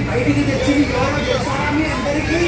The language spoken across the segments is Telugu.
బయటికి తెచ్చింది ఎవరో తెలుసా మీ అందరికీ?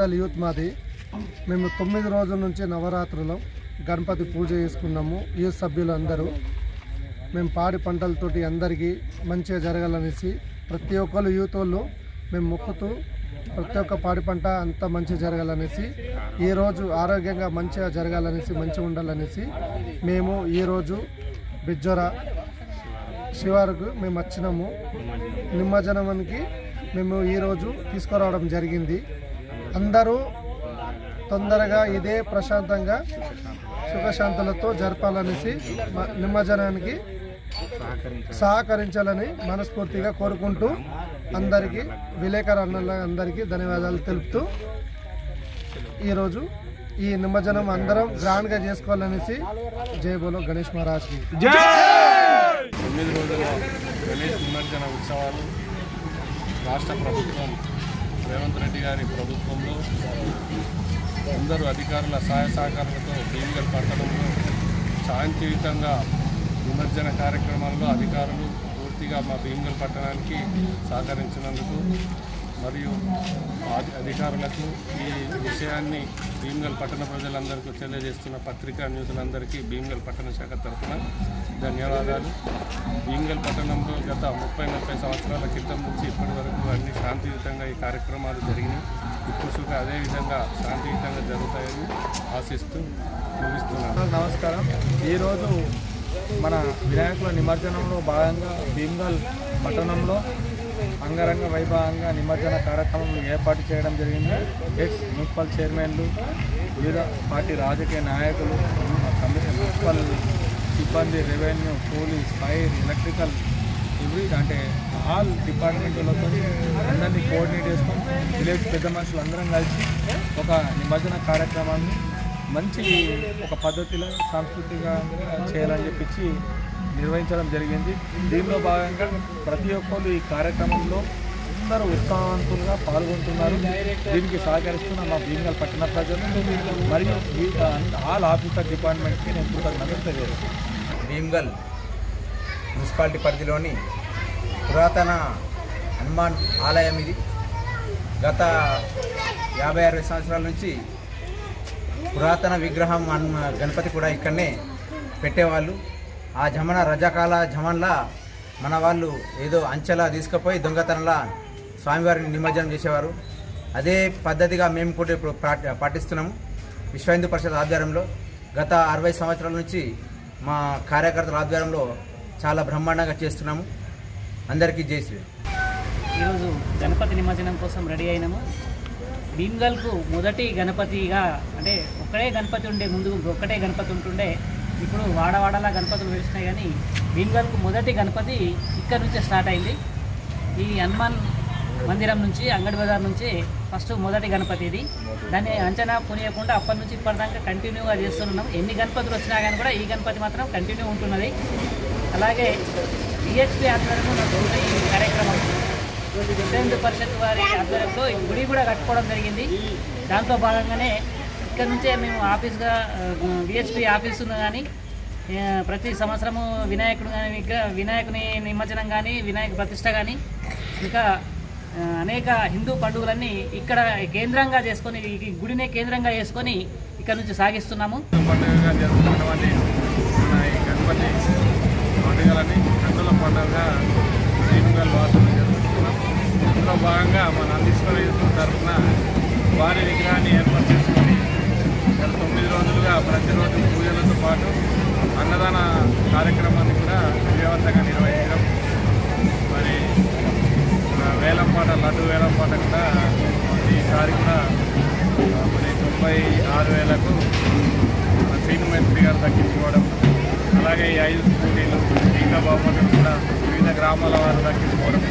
మండల్ యూత్ మాది. మేము 9 రోజుల నుంచి నవరాత్రులు గణపతి పూజ చేసుకున్నాము. యూత్ సభ్యులు అందరూ మేము పాడి పంటలతోటి అందరికీ మంచిగా జరగాలనేసి ప్రతి ఒక్కరు యూత్ వాళ్ళు మేము మొక్కుతూ ప్రతి ఒక్క పాడి పంట అంతా మంచిగా జరగాలనేసి, ఈరోజు ఆరోగ్యంగా మంచిగా జరగాలనేసి, మంచిగా ఉండాలనేసి మేము ఈరోజు బిజ్జోర శివారుకు మేము వచ్చినాము. నిమజ్జనానికి మేము ఈరోజు తీసుకురావడం జరిగింది. అందరూ తొందరగా ఇదే ప్రశాంతంగా సుఖశాంతులతో జరపాలనేసి నిమజ్జనానికి సహకరించాలని మనస్ఫూర్తిగా కోరుకుంటూ అందరికీ విలేకరు అందరికీ ధన్యవాదాలు తెలుపుతూ ఈరోజు ఈ నిమజ్జనం అందరం గ్రాండ్గా చేసుకోవాలనేసి జై బోలో గణేష్ మహారాజ్కి. 9 రోజుల గణేష్ నిమజ్జన ఉత్సవాలు రాష్ట్ర ప్రభుత్వం రేవంత్ రెడ్డి గారి ప్రభుత్వంలో అందరూ అధికారుల సహాయ సహకారాలతో భీమగల్ పట్టణంలో శాంతియుతంగా నిమజ్జన కార్యక్రమాల్లో అధికారులు పూర్తిగా మా భీమగల్ పట్టణానికి సహకరించినందుకు మరియు అధికారులకు ఈ విషయాన్ని భీమగల్ పట్టణ ప్రజలందరికీ తెలియజేస్తున్న పత్రికా న్యూస్లందరికీ భీమగల్ పట్టణ శాఖ తరఫున ధన్యవాదాలు. భీమగల్ పట్టణంలో గత 30-40 సంవత్సరాల క్రితం నుంచి ఇప్పటి వరకు అన్ని శాంతియుతంగా ఈ కార్యక్రమాలు జరిగినాయి. ఇప్పుడు అదేవిధంగా శాంతియుతంగా జరుగుతాయని ఆశిస్తూ ముగిస్తున్నాను. నమస్కారం. ఈరోజు మన వినాయకుల నిమజ్జనంలో భాగంగా భీమగల్ పట్టణంలో అంగరంగ వైభవంగా నిమజ్జన కార్యక్రమం ఏర్పాటు చేయడం జరిగింది. మున్సిపల్ చైర్మన్లు, వివిధ పార్టీ రాజకీయ నాయకులు, మున్సిపల్ సిబ్బంది, రెవెన్యూ, పోలీస్, ఫైర్, ఎలక్ట్రికల్, అంటే ఆల్ డిపార్ట్మెంట్లతో అందరినీ కోఆర్డినేట్ చేసుకొని విలేజ్ పెద్ద మనుషులు అందరం కలిసి ఒక నిమజ్జన కార్యక్రమాన్ని మంచి ఒక పద్ధతిలో సాంస్కృతికంగా చేయాలని చెప్పి నిర్వహించడం జరిగింది. దీనిలో భాగంగా ప్రతి ఒక్కరు ఈ కార్యక్రమంలో అందరూ ఉత్సాహవంతులుగా పాల్గొంటున్నారు. దీనికి సహకరిస్తున్న మా భీమగల్ పట్టణ ప్రజలు మరియు ఆల్ ఆఫీసర్ డిపార్ట్మెంట్కి నేను కృతజ్ఞతలు తెలియజేస్తున్నాను. భీమగల్ మున్సిపాలిటీ పరిధిలోని పురాతన హనుమాన్ ఆలయం ఇది. గత 50-60 సంవత్సరాల నుంచి పురాతన విగ్రహం గణపతి కూడా ఇక్కడనే పెట్టేవాళ్ళు. ఆ రజాకాల జమన్లా మన వాళ్ళు ఏదో అంచెలా తీసుకుపోయి దొంగతనంలా స్వామివారిని నిమజ్జనం చేసేవారు. అదే పద్ధతిగా మేము కూడా ఇప్పుడు పాటిస్తున్నాము. విశ్వ హిందూ పరిషత్ ఆధ్వర్యంలో గత 60 సంవత్సరాల నుంచి మా కార్యకర్తల ఆధ్వర్యంలో చాలా బ్రహ్మాండంగా చేస్తున్నాము. అందరికీ జై శ్రీ. ఈరోజు గణపతి నిమజ్జనం కోసం రెడీ అయినాము. భీమగల్కు మొదటి గణపతిగా, అంటే ఒక్కడే గణపతి ఉండే, ముందు ఒక్కటే గణపతి ఉంటుండే, ఇప్పుడు వాడవాడలా గణపతులు వెలిసినాయి. కానీ భీమగల్కు మొదటి గణపతి ఇక్కడ నుంచే స్టార్ట్ అయింది. ఈ హనుమాన్ మందిరం నుంచి, అంగడి బజార్ నుంచి ఫస్ట్ మొదటి గణపతి ఇది. దాన్ని అంచనా కొనియకుండా అప్పటి నుంచి ఇప్పటిదాకా కంటిన్యూగా చేస్తున్నాం. ఎన్ని గణపతులు వచ్చినా కానీ కూడా ఈ గణపతి మాత్రం కంటిన్యూ ఉంటున్నది. అలాగే విహెచ్పి ఆధ్వర్యంలో ఈ కార్యక్రమం విశ్వ హిందూ పరిషత్ వారి ఆధ్వర్యంలో ఈ గుడి కూడా కట్టుకోవడం జరిగింది. దాంతో భాగంగానే ఇక్కడ నుంచే మేము ఆఫీస్గా విహెచ్పి ఆఫీసును కానీ ప్రతి సంవత్సరము వినాయకుని నిమజ్జనం కానీ, వినాయక ప్రతిష్ట కానీ, ఇంకా అనేక హిందూ పండుగలన్నీ ఇక్కడ కేంద్రంగా చేసుకొని, ఈ గుడినే కేంద్రంగా చేసుకొని ఇక్కడ నుంచి సాగిస్తున్నాము. పండుగగా జరుగుతున్నటువంటి మన ఈ గణపతి పండుగలని కన్నుల పండుగగా భీమగల్ వాసులు జరుగుతున్నాం. ఇందులో భాగంగా మన నందీశ్వర తరఫున భారీ విగ్రహాన్ని ఏర్పాటు చేసుకొని గత 9 రోజులుగా ప్రతిరోజు పూజలతో పాటు అన్నదాన కార్యక్రమాన్ని కూడా విజయవంతంగా నిర్వహించడం, మరి వేలంపాట, లడ్డు వేలంపాట కూడా ఈసారి కూడా మరి 96,000కు శ్రీను మేస్త్రి గారు దక్కించుకోవడం, అలాగే ఈ 5 స్కూటీలు ఇంకా బహుమతులు కూడా వివిధ గ్రామాల వారు దక్కించుకోవడం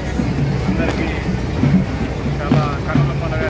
అందరికీ